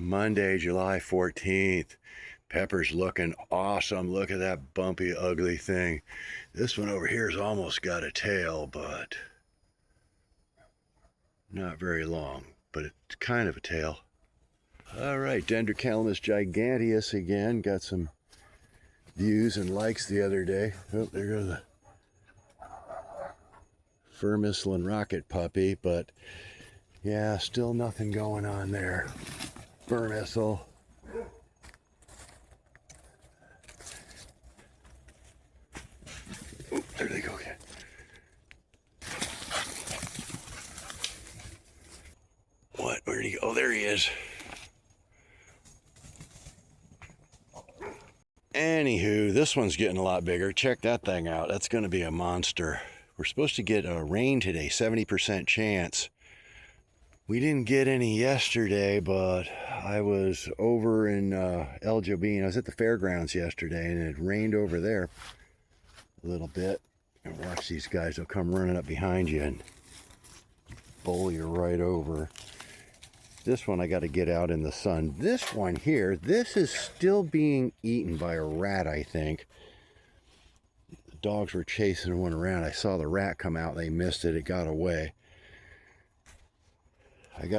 Monday, July 14th. Pepper's looking awesome. Look at that bumpy, ugly thing. This one over here's almost got a tail, but not very long. But it's kind of a tail. All right, Dendrocalamus giganteus again. Got some views and likes the other day. Oh, there goes the fur missile and rocket puppy, but yeah, still nothing going on there. Fur missile. Oh, there they go again. What? Where did he go? Oh, there he is. Anywho, this one's getting a lot bigger. Check that thing out. That's going to be a monster. We're supposed to get rain today, 70% chance. We didn't get any yesterday, but I was over in El Jobin. I was at the fairgrounds yesterday, and it rained over there a little bit. And watch these guys. They'll come running up behind you and bowl you right over. This one I got to get out in the sun. This one here, this is still being eaten by a rat, I think. The dogs were chasing one around. I saw the rat come out. They missed it. It got away.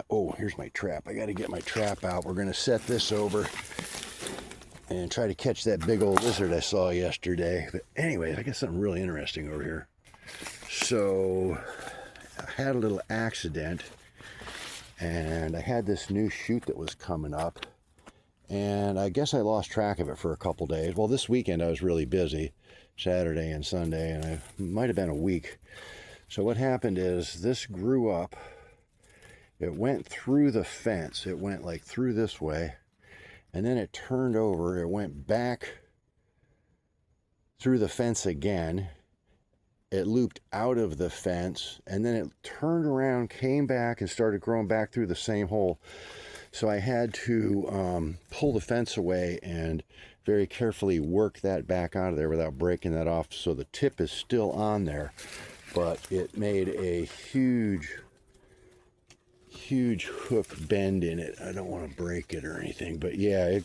Oh, here's my trap. I got to get my trap out. We're going to set this over and try to catch that big old lizard I saw yesterday. But anyways, I got something really interesting over here. So I had a little accident, and I had this new shoot that was coming up, and I guess I lost track of it for a couple days. Well, this weekend I was really busy, Saturday and Sunday, and it might have been a week. So what happened is this grew up. It went through the fence. It went like through this way, and then it turned over. It went back through the fence again. It looped out of the fence, and then it turned around, came back, and started growing back through the same hole. So I had to pull the fence away and very carefully work that back out of there without breaking that off. So the tip is still on there, but it made a huge hook bend in it. I don't want to break it or anything, but yeah,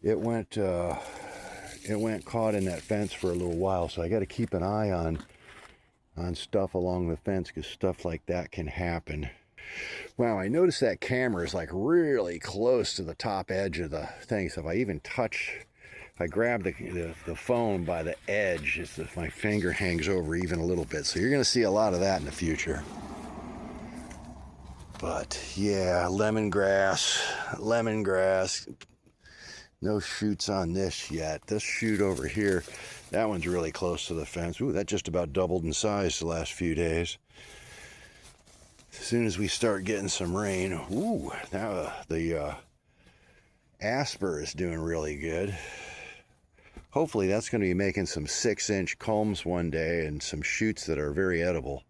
it went caught in that fence for a little while. So I got to keep an eye on stuff along the fence, because stuff like that can happen. Wow, I noticed that camera is like really close to the top edge of the thing. So if I grab the phone by the edge, my finger hangs over even a little bit. So you're going to see a lot of that in the future. But yeah, lemongrass. No shoots on this yet. This shoot over here, that one's really close to the fence. Ooh, that just about doubled in size the last few days. As soon as we start getting some rain, ooh, now the asper is doing really good. Hopefully that's going to be making some 6-inch culms one day and some shoots that are very edible.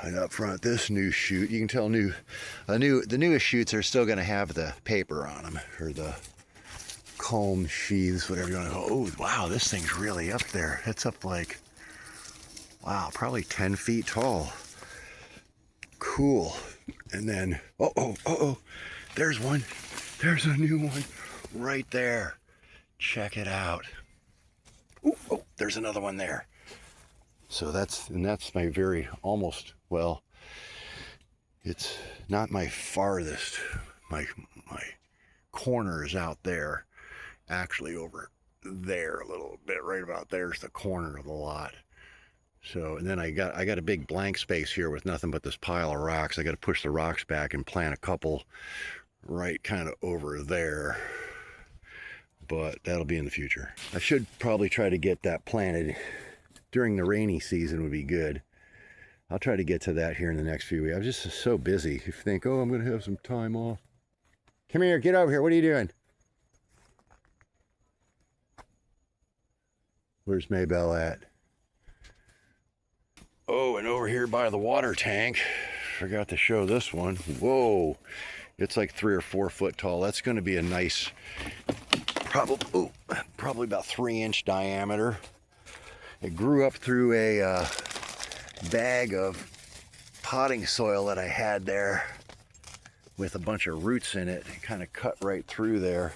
And up front, this new shoot, you can tell the newest shoots are still going to have the paper on them, or the comb sheaths, whatever you want to call. Oh, wow, this thing's really up there. It's up like, wow, probably 10 feet tall. Cool. And then, oh, there's one. There's a new one right there. Check it out. Oh, there's another one there. So that's my very almost, well, it's not my farthest. My corner is out there, actually over there a little bit. Right about there's the corner of the lot. So, and then I got a big blank space here with nothing but this pile of rocks. I got to push the rocks back and plant a couple right kind of over there. But that'll be in the future. I should probably try to get that planted during the rainy season. Would be good. I'll try to get to that here in the next few weeks. I'm just so busy. If you think, oh, I'm going to have some time off. Come here, get over here. What are you doing? Where's Maybelle at? Oh, and over here by the water tank, forgot to show this one. Whoa, it's like 3 or 4 foot tall. That's going to be a nice, probably about 3-inch diameter. It grew up through a bag of potting soil that I had there. with a bunch of roots in it and kind of cut right through there.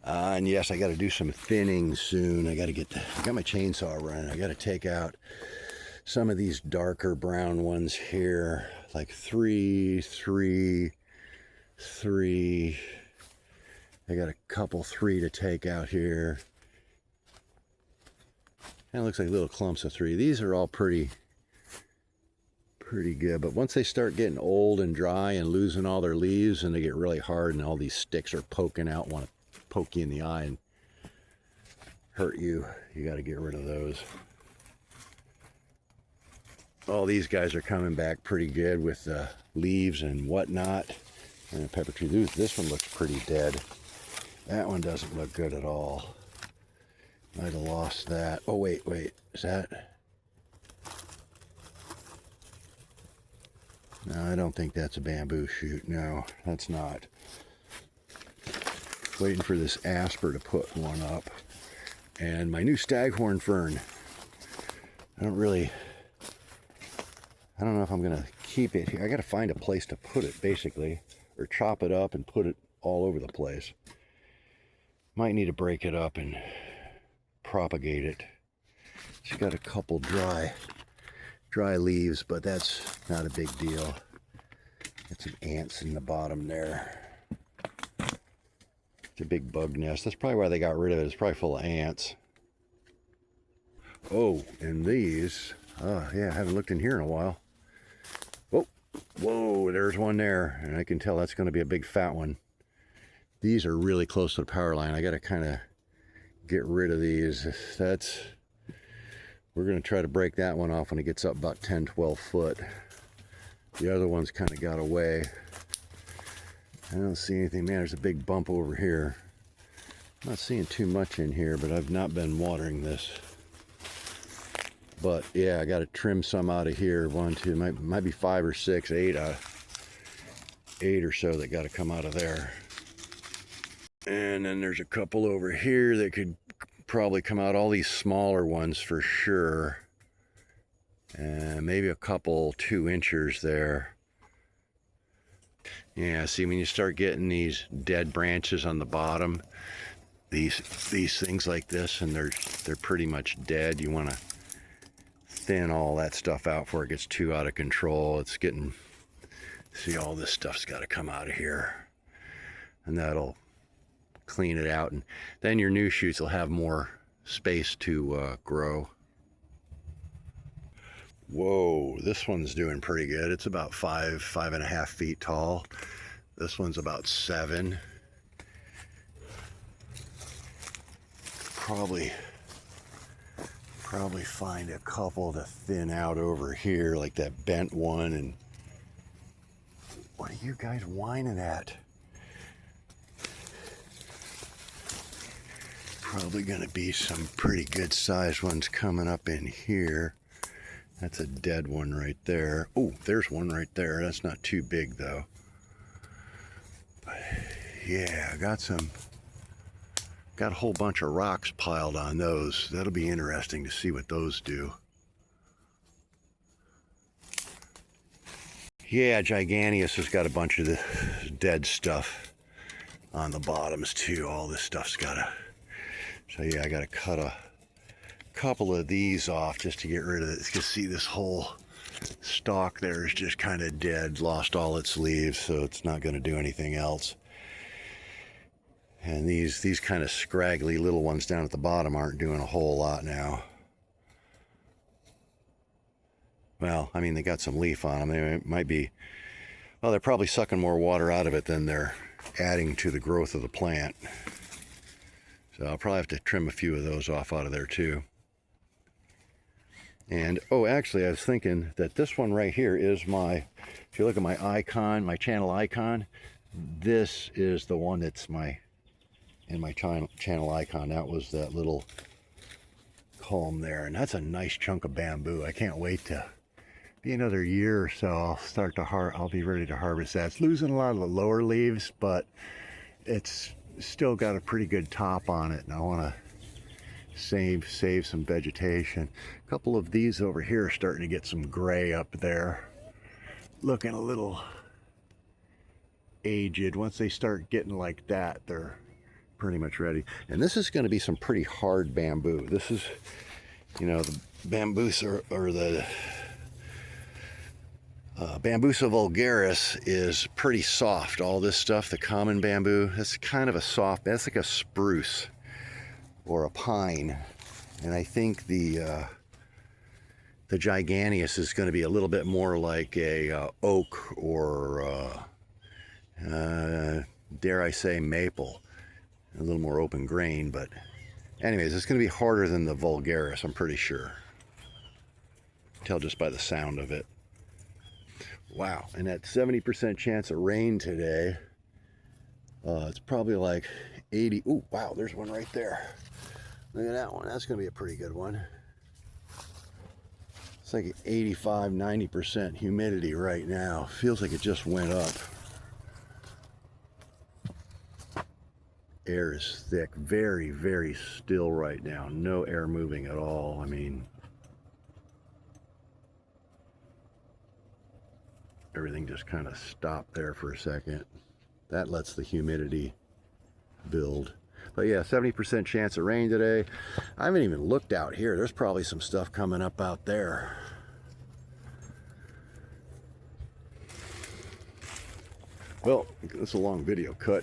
And yes, I got to do some thinning soon. I got my chainsaw running. I got to take out some of these darker brown ones here, like 3, 3, 3. I got a couple 3 to take out here. Kind of looks like little clumps of 3. These are all pretty good, but once they start getting old and dry and losing all their leaves and they get really hard and all these sticks are poking out, want to poke you in the eye and hurt you, you got to get rid of those. All these guys are coming back pretty good with leaves and whatnot. And a pepper tree. This one looks pretty dead. That one doesn't look good at all. Might have lost that. Oh, wait. Is that? No, I don't think that's a bamboo shoot. No, that's not. Waiting for this asper to put one up. And my new staghorn fern. I don't know if I'm going to keep it here. I got to find a place to put it, basically. Or chop it up and put it all over the place. Might need to break it up and propagate it. It's got a couple dry leaves, but that's not a big deal. Got some ants in the bottom there. It's a big bug nest. That's probably why they got rid of it. It's probably full of ants. Oh, and these, yeah, I haven't looked in here in a while. Whoa, there's one there, and I can tell that's going to be a big fat one. These are really close to the power line. I got to kind of get rid of these. We're going to try to break that one off when it gets up about 10, 12 foot. The other one's kind of got away. I don't see anything. Man, there's a big bump over here. I'm not seeing too much in here, but I've not been watering this. But yeah, I got to trim some out of here. 1, 2, might be 5 or 6, 8 or so that got to come out of there. And then there's a couple over here that could probably come out. All these smaller ones for sure. And maybe a couple 2-inchers there. Yeah, see, when you start getting these dead branches on the bottom, these things like this, and they're pretty much dead. You want to thin all that stuff out before it gets too out of control. It's getting, see, all this stuff's got to come out of here, and that'll clean it out, and then your new shoots will have more space to grow. Whoa, this one's doing pretty good. It's about 5.5 feet tall. This one's about 7. Probably find a couple to thin out over here, like that bent one. And what are you guys whining at? Probably gonna be some pretty good sized ones coming up in here. That's a dead one right there. Oh, there's one right there. That's not too big though. But yeah, I got a whole bunch of rocks piled on those. That'll be interesting to see what those do. Yeah, Giganteus has got a bunch of the dead stuff on the bottoms too. All this stuff's gotta, so yeah, I gotta cut a couple of these off just to get rid of it. You can see this whole stalk there is just kind of dead, lost all its leaves, so it's not going to do anything else. And these kind of scraggly little ones down at the bottom aren't doing a whole lot now. Well, I mean, they got some leaf on them. They might be, well, they're probably sucking more water out of it than they're adding to the growth of the plant. So I'll probably have to trim a few of those off out of there too. And, oh, actually, I was thinking that this one right here is my, if you look at my icon, my channel icon, this is the one that's in my channel icon. That was that little culm there. And that's a nice chunk of bamboo. I can't wait to be another year or so. I'll be ready to harvest that. It's losing a lot of the lower leaves, but it's still got a pretty good top on it. And I want to save some vegetation. A couple of these over here are starting to get some gray up there, looking a little aged. Once they start getting like that, they're pretty much ready. And this is going to be some pretty hard bamboo. This is, you know, the Bambusa, or the Bambusa vulgaris is pretty soft. All this stuff, the common bamboo, that's kind of a soft, that's like a spruce or a pine. And I think the Giganteus is going to be a little bit more like a oak, or dare I say maple. A little more open grain, but anyways, it's going to be harder than the vulgaris, I'm pretty sure. Tell just by the sound of it. Wow, and that 70% chance of rain today, it's probably like 80. Ooh, wow, there's one right there. Look at that one. That's going to be a pretty good one. It's like 85, 90% humidity right now. Feels like it just went up. Air is thick, very, very still right now. No air moving at all. I mean, everything just kind of stopped there for a second. That lets the humidity build. But yeah, 70% chance of rain today. I haven't even looked out here. There's probably some stuff coming up out there. Well, it's a long video cut.